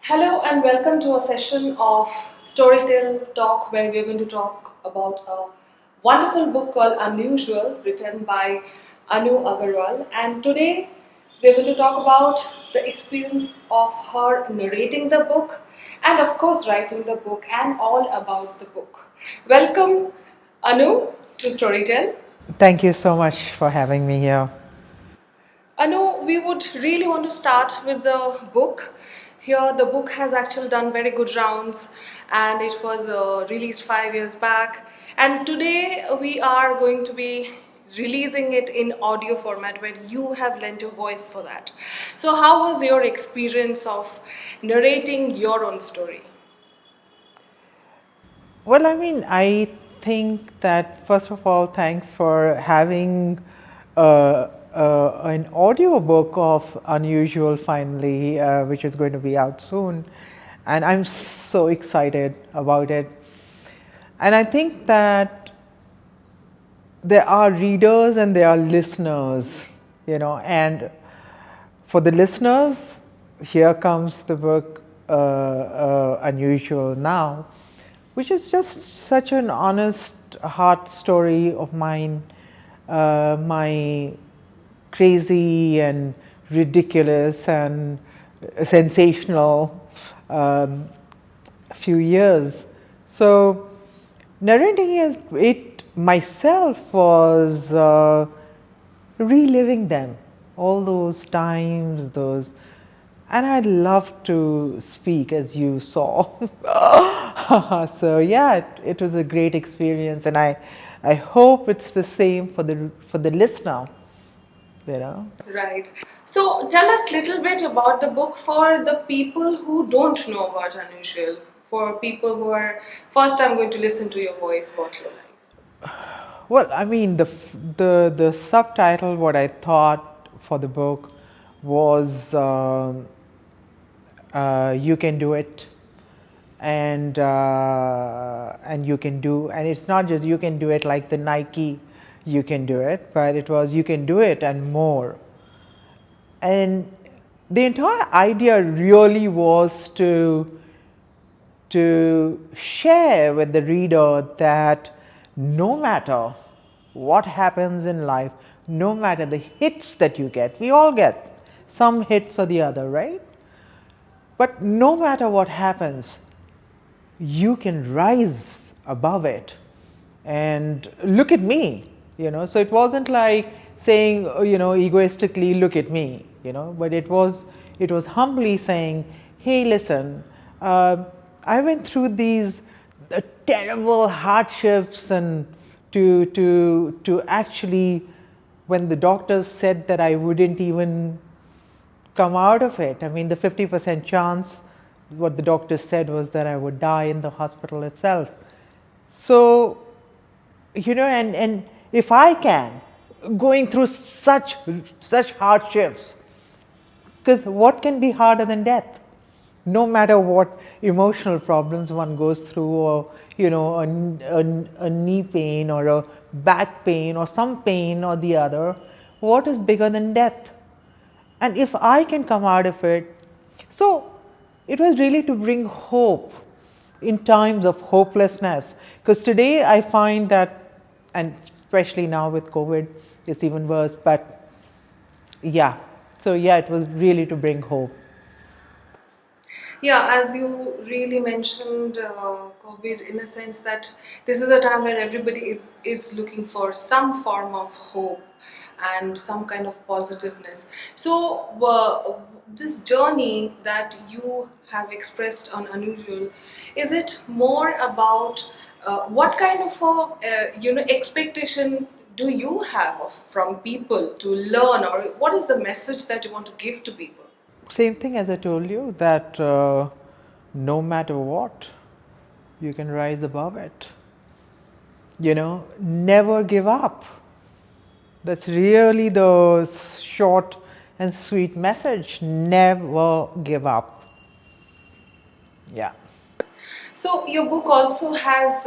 Hello and welcome to a session of Storytell Talk where we are going to talk about a wonderful book called Unusual written by Anu Aggarwal, and today we are going to talk about the experience of her narrating the book and of course writing the book and all about the book. Welcome Anu to Storytell. Thank you so much for having me here. Anu, we would really want to start with the book. Here, the book has actually done very good rounds and it was released 5 years back. And today, we are going to be releasing it in audio format where you have lent your voice for that. So, how was your experience of narrating your own story? Well, I think that first of all, thanks for having an audiobook of Unusual finally, which is going to be out soon. And I'm so excited about it. And I think that there are readers and there are listeners, and for the listeners, here comes the book Unusual Now, which is just such an honest heart story of mine, my crazy and ridiculous and sensational few years. So narrating it myself was reliving them, all those times, those, and I love to speak, as you saw. So yeah, it was a great experience, and I hope it's the same for the listener. You know. Right. So tell us a little bit about the book for the people who don't know about Unusual, for people who are first time going to listen to your voice, what you like. Well, the subtitle, what I thought for the book was "You Can Do It," and you can do, and it's not just you can do it like the Nike, you can do it, but it was you can do it and more. And the entire idea really was to share with the reader that no matter what happens in life, no matter the hits that you get, we all get some hits or the other, right? But no matter what happens, you can rise above it. And look at me, So it wasn't like saying, egoistically, look at me, but it was humbly saying, hey, listen, I went through these terrible hardships, and to actually, when the doctors said that I wouldn't even come out of it. I mean, the 50% chance, what the doctor said was that I would die in the hospital itself. So, and if I can, going through such hardships, because what can be harder than death? No matter what emotional problems one goes through, or a knee pain or a back pain or some pain or the other, what is bigger than death? And if I can come out of it, so it was really to bring hope in times of hopelessness. Because today I find that, and especially now with COVID, it's even worse. But yeah, so yeah, it was really to bring hope. Yeah, as you really mentioned, COVID, in a sense that this is a time where everybody is looking for some form of hope and some kind of positiveness. So, this journey that you have expressed on Unusual, is it more about what kind of expectation do you have from people to learn, or what is the message that you want to give to people? Same thing as I told you, that no matter what, you can rise above it. Never give up. That's really the short and sweet message. Never give up. Yeah. So your book also has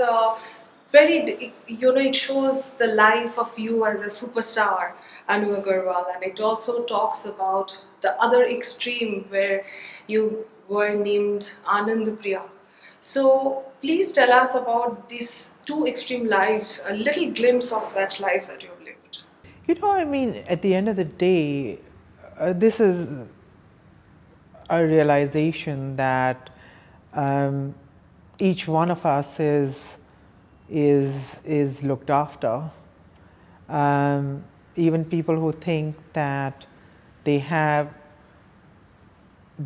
it shows the life of you as a superstar, Anu Aggarwal, and it also talks about the other extreme where you boy named Anand. So please tell us about these two extreme lives, a little glimpse of that life that you've lived. I mean, at the end of the day, this is a realization that um, each one of us is looked after. Um, Even people who think that they have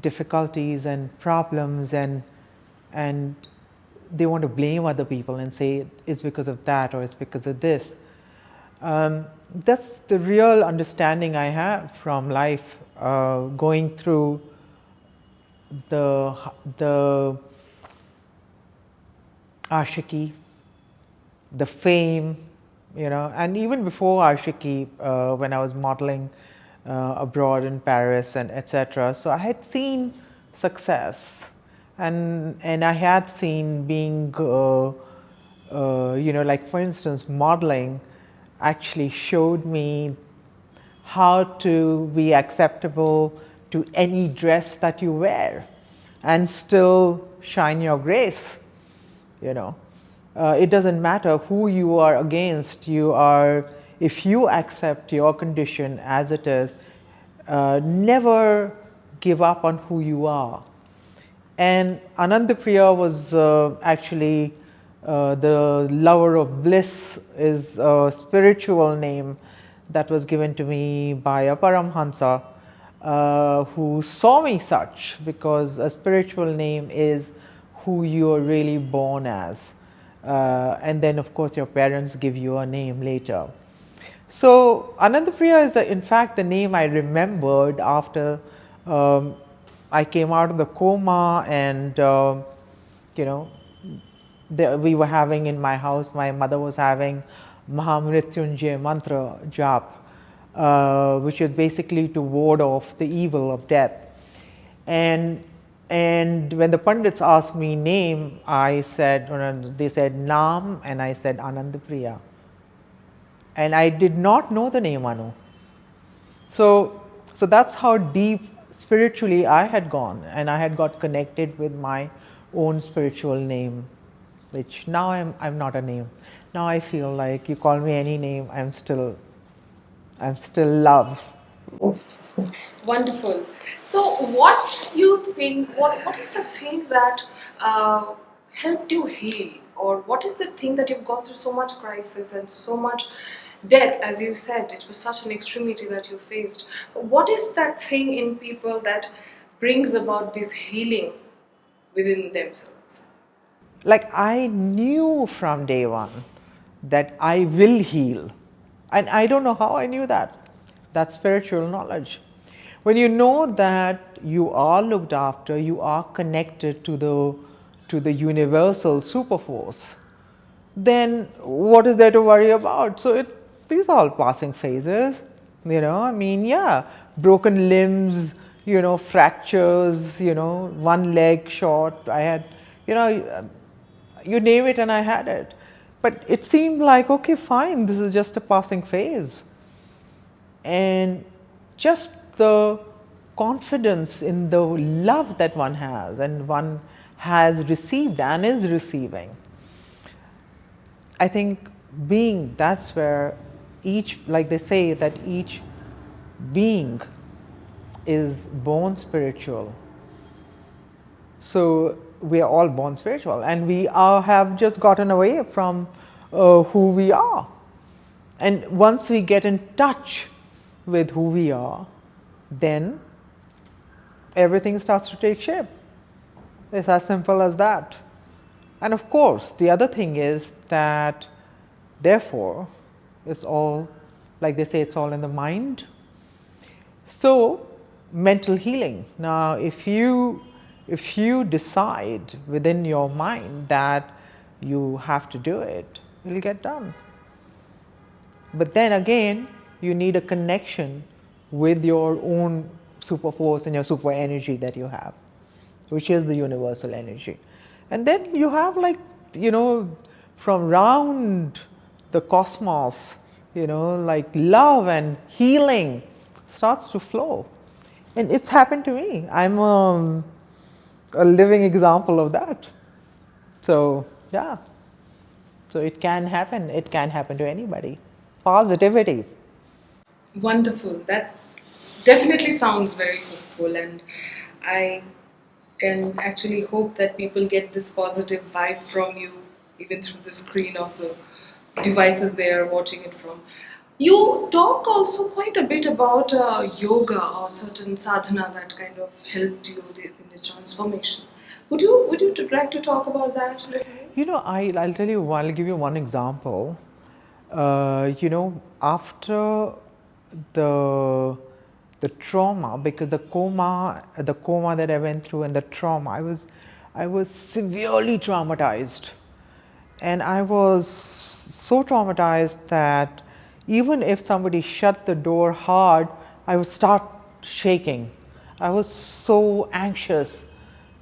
difficulties and problems, and they want to blame other people and say it's because of that or it's because of this. That's the real understanding I have from life, going through the ashiki, the fame, and even before ashiki, when I was modeling abroad in Paris and etc. So I had seen success, and I had seen being, like for instance, modeling actually showed me how to be acceptable to any dress that you wear and still shine your grace. you know it doesn't matter who you are against. If you accept your condition as it is, never give up on who you are. And Anandapriya was actually the lover of bliss, is a spiritual name that was given to me by a Paramhansa who saw me such, because a spiritual name is who you are really born as. And then, of course, your parents give you a name later. So Anandapriya is, in fact, the name I remembered after um, I came out of the coma, and you know, we were having in my house. My mother was having Mahamrityunjay mantra jap, which is basically to ward off the evil of death. And when the Pandits asked me name, I said, they said Nam, and I said Anandapriya. And I did not know the name Anu. So that's how deep spiritually I had gone, and I had got connected with my own spiritual name, which now I'm not a name. Now I feel like you call me any name, I'm still love. Wonderful. So, what you think? What is the thing that helped you heal, or what is the thing that you've gone through so much crisis and so much death? As you said, it was such an extremity that you faced. What is that thing in people that brings about this healing within themselves? Like, I knew from day one that I will heal. And I don't know how I knew that. That's spiritual knowledge. When you know that you are looked after, you are connected to the universal super force, then what is there to worry about? So these are all passing phases. I mean, yeah, broken limbs, fractures, one leg short. I had, you know, you name it and I had it. But it seemed like, okay, fine, this is just a passing phase. And just the confidence in the love that one has and one has received and is receiving. I think that's where like they say, that each being is born spiritual. So we are all born spiritual, and we have just gotten away from who we are. And once we get in touch with who we are, then everything starts to take shape. It's as simple as that. And of course, the other thing is that, therefore, it's all, like they say, it's all in the mind. So, mental healing. Now, if you decide within your mind that you have to do it, it'll get done. But then again, you need a connection with your own super force and your super energy that you have, which is the universal energy. And then you have, like, from round the cosmos, like love and healing starts to flow. And it's happened to me. a living example of that. So, yeah. So it can happen. It can happen to anybody. Positivity. Wonderful. That definitely sounds very hopeful, and I can actually hope that people get this positive vibe from you, even through the screen of the devices they are watching it from. You talk also quite a bit about yoga or certain sadhana that kind of helped you in the transformation. Would you like to talk about that a little bit? I'll tell you, I'll give you one example. After the the trauma, because the coma that I went through and the trauma, I was severely traumatized, and I was so traumatized that even if somebody shut the door hard, I would start shaking. I was so anxious,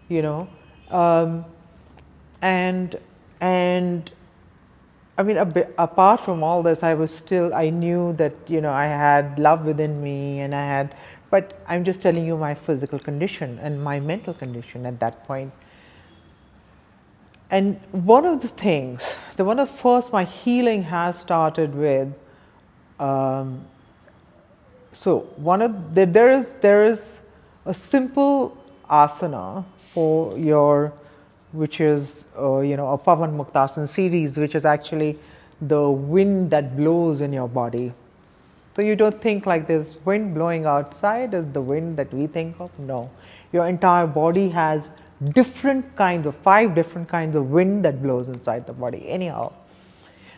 you know. Um, and and I mean, apart from all this, I knew that, I had love within me, and but I'm just telling you my physical condition and my mental condition at that point. And one of the things, the one of first my healing has started with, um, so one of there is a simple asana for your, which is a Pavan Muktasana series, which is actually the wind that blows in your body. So you don't think like this wind blowing outside is the wind that we think of. No, your entire body has five different kinds of wind that blows inside the body. Anyhow,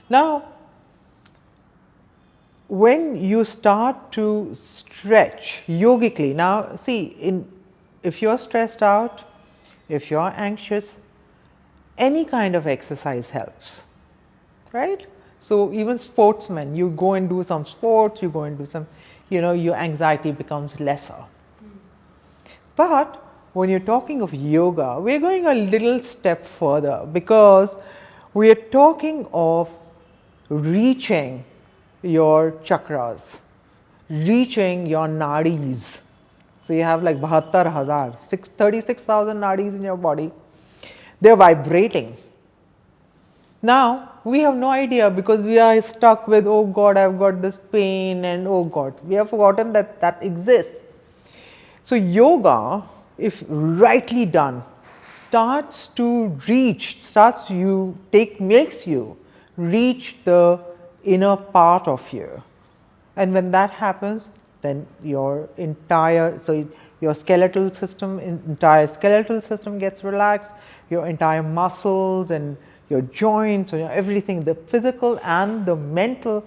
now when you start to stretch yogically, now see, if you're stressed out, if you're anxious, any kind of exercise helps, right? So even sportsmen, you go and do some sports, you go and do some, your anxiety becomes lesser. But when you're talking of yoga, we're going a little step further, because we are talking of reaching your chakras, reaching your nadis. So you have like 72,000, 36,000 nadis in your body. They're vibrating. Now we have no idea, because we are stuck with, oh God, I've got this pain, and oh God, we have forgotten that that exists. So yoga, if rightly done, makes you reach the inner part of you. And when that happens, then your entire skeletal system gets relaxed, your entire muscles and your joints, everything, the physical and the mental.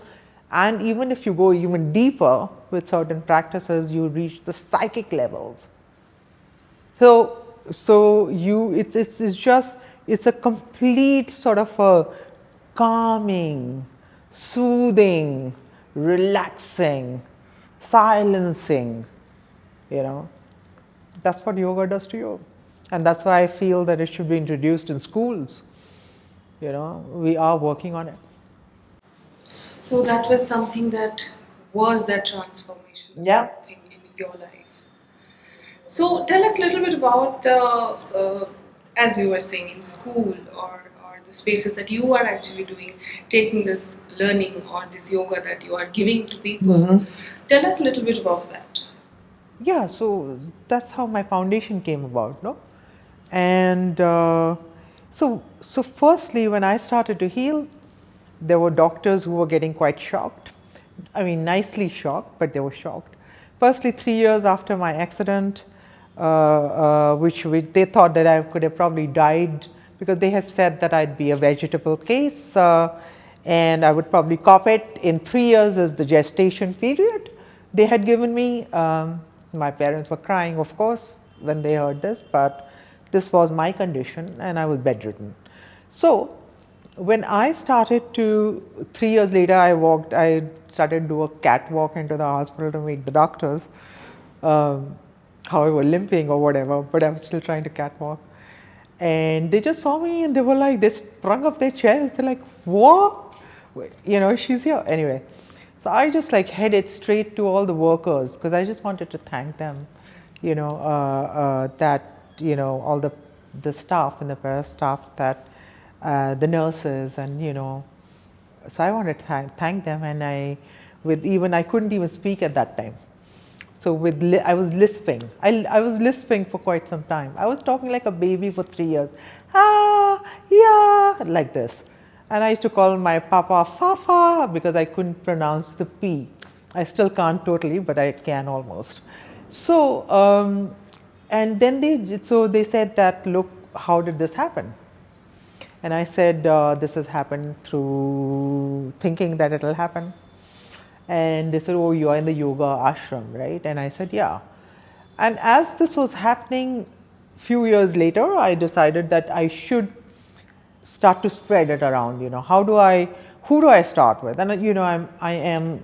And even if you go even deeper with certain practices, you reach the psychic levels. It's a complete sort of a calming, soothing, relaxing, silencing, you know. That's what yoga does to you. And that's why I feel that it should be introduced in schools. We are working on it. So that was something that was that Yeah. transformational thing in your life. So tell us a little bit about as you were saying, in school, or the spaces that you are actually doing, taking this learning or this yoga that you are giving to people. Tell us a little bit about that. Yeah, so that's how my foundation came about, no? And so firstly, when I started to heal, there were doctors who were getting quite shocked. I mean, nicely shocked, but they were shocked. Firstly, 3 years after my accident, they thought that I could have probably died, because they had said that I'd be a vegetable case, and I would probably cop it. In 3 years is the gestation period they had given me. My parents were crying, of course, when they heard this, but this was my condition, and I was bedridden. So when I started to, 3 years later, I started to do a catwalk into the hospital to meet the doctors. Um, However, limping or whatever, but I was still trying to catwalk. And they just saw me, and they were like, they sprung up their chairs. They're like, what? She's here. Anyway, so I just like headed straight to all the workers, because I just wanted to thank them, that all the staff and the para staff, that the nurses, and so I wanted to thank them, and I couldn't even speak at that time. So I was lisping. I was lisping for quite some time. I was talking like a baby for 3 years. Ah, yeah, like this. And I used to call my papa Fafa because I couldn't pronounce the P. I still can't totally, but I can almost. So, and then they said that, look, how did this happen? And I said, this has happened through thinking that it'll happen. And they said, oh, you are in the yoga ashram, right? And I said, yeah. And as this was happening, few years later, I decided that I should start to spread it around. Who do I start with? And I am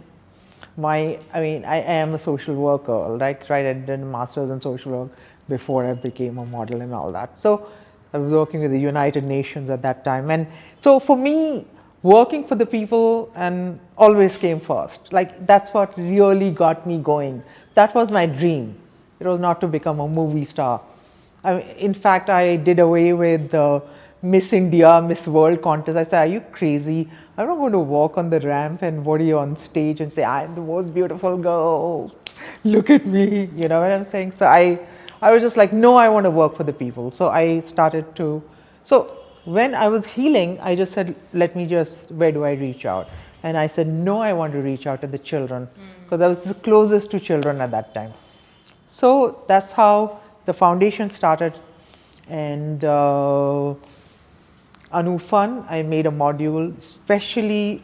a social worker, right? I did a master's in social work before I became a model and all that. So I was working with the United Nations at that time. And so for me, working for the people and always came first. Like, that's what really got me going. That was my dream. It was not to become a movie star. In fact, I did away with the Miss India, Miss World contest. I said, are you crazy? I'm not going to walk on the ramp and body on stage and say, I'm the most beautiful girl. Look at me. You know what I'm saying? So I was just like, no, I want to work for the people. So I started to. So when I was healing, I just said, where do I reach out? And I said, no, I want to reach out to the children, because I was the closest to children at that time. So that's how the foundation started. And Anu Fun, I made a module especially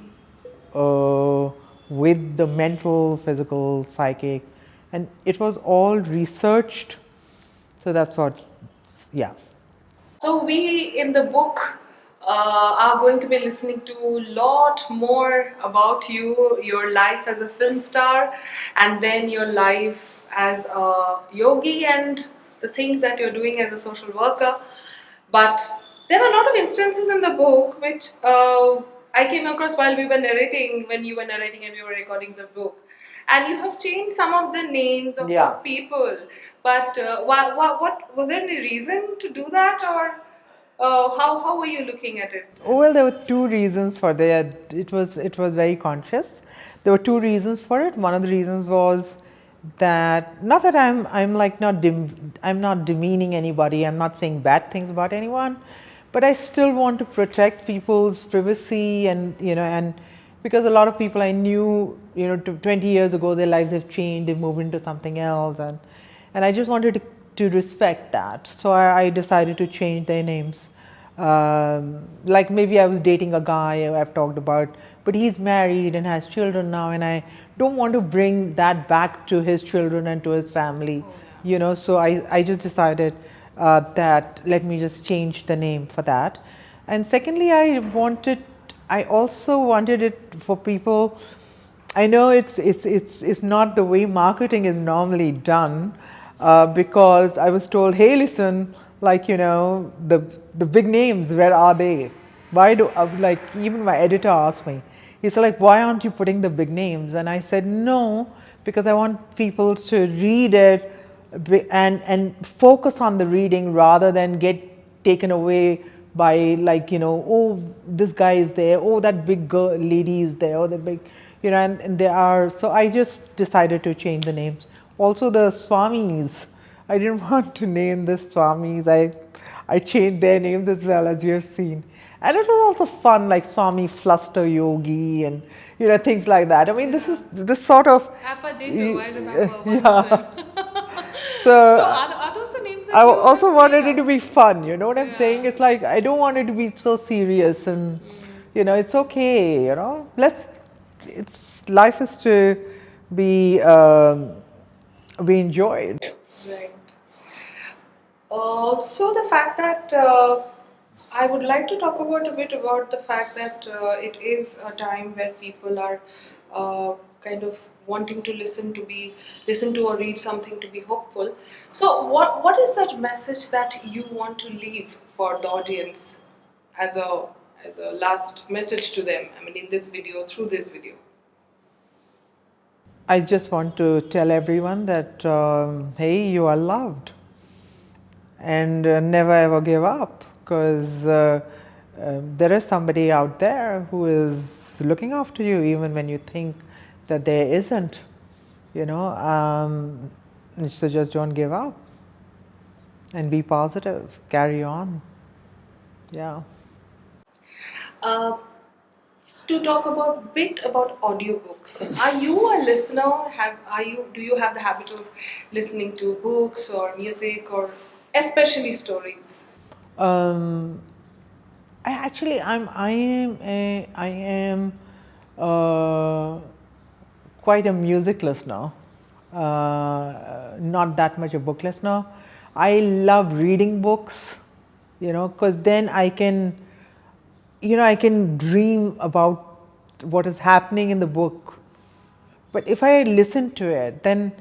with the mental, physical, psychic, and it was all researched. So that's what, yeah. So we in the book are going to be listening to a lot more about you, your life as a film star, and then your life as a yogi and the things that you're doing as a social worker. But there are a lot of instances in the book which I came across while we were narrating, when you were narrating and we were recording the book. And you have changed some of the names of Yeah. those people. But what was there any reason to do that, or how were you looking at it? Well, there were two reasons for that. It was very conscious. There were two reasons for it. One of the reasons was that, not that I'm like I'm not demeaning anybody. I'm not saying bad things about anyone, but I still want to protect people's privacy, and because a lot of people I knew 20 years ago, their lives have changed. They've moved into something else, and I just wanted to respect that. So I decided to change their names. Like, maybe I was dating a guy I've talked about, but he's married and has children now, and I don't want to bring that back to his children and to his family. So I just decided that let me just change the name for that. And secondly, I also wanted it for people. I know it's not the way marketing is normally done, because I was told, hey, listen, like, the big names, where are they? Why do like, even my editor asked me, he said, like, why aren't you putting the big names? And I said, no, because I want people to read it and focus on the reading rather than get taken away by, like, oh, this guy is there, oh, that big girl lady is there, oh, the big, and there are. So I just decided to change the names. Also, the Swamis, I didn't want to name the Swamis. I changed their names as well, as you have seen. And it was also fun, like Swami Fluster Yogi and things like that. I mean, this is this sort of. Apadito, I remember one Yeah. as well. So Are those the names that I you also have wanted made it to up? be fun. You know what I'm saying? Yeah. It's like, I don't want it to be so serious, and it's okay. It's life is to be enjoyed. Right. Also, the fact that I would like to talk about a bit about the fact that it is a time where people are kind of wanting to listen to or read something to be hopeful. So, what is that message that you want to leave for the audience as a last message to them? I mean, in this video, through this video. I just want to tell everyone that, hey, you are loved. and never ever give up, because there is somebody out there who is looking after you even when you think that there isn't, you know. So just don't give up and be positive, carry on. Yeah. Uh, to talk about bit about audiobooks. Are you a listener? Do you have the habit of listening to books or music or especially stories? um, I am uh, quite a music listener, not that much a book listener. I love reading books, because then I can dream about what is happening in the book. But if I listen to it, then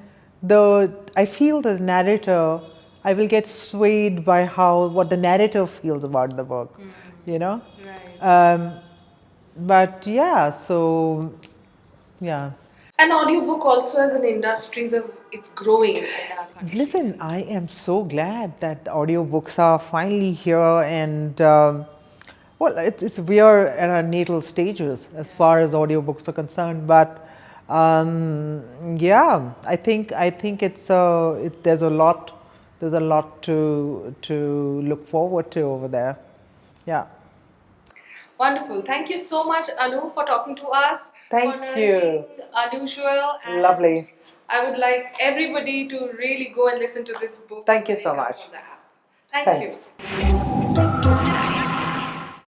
I feel the narrator. I will get swayed by what the narrator feels about the book, you know. Right. But yeah, so yeah. An audiobook also as an industry it's growing in our country. Listen, I am so glad that audiobooks are finally here, and well, we are at our natal stages as far as audiobooks are concerned. But yeah, I think there's a lot to look forward to over there. Yeah. Wonderful. Thank you so much, Anu, for talking to us, for Thank narrating you. Unusual, and Lovely. I would like everybody to really go and listen to this book Thank you when it so comes much. on the app. Thank you. Thanks.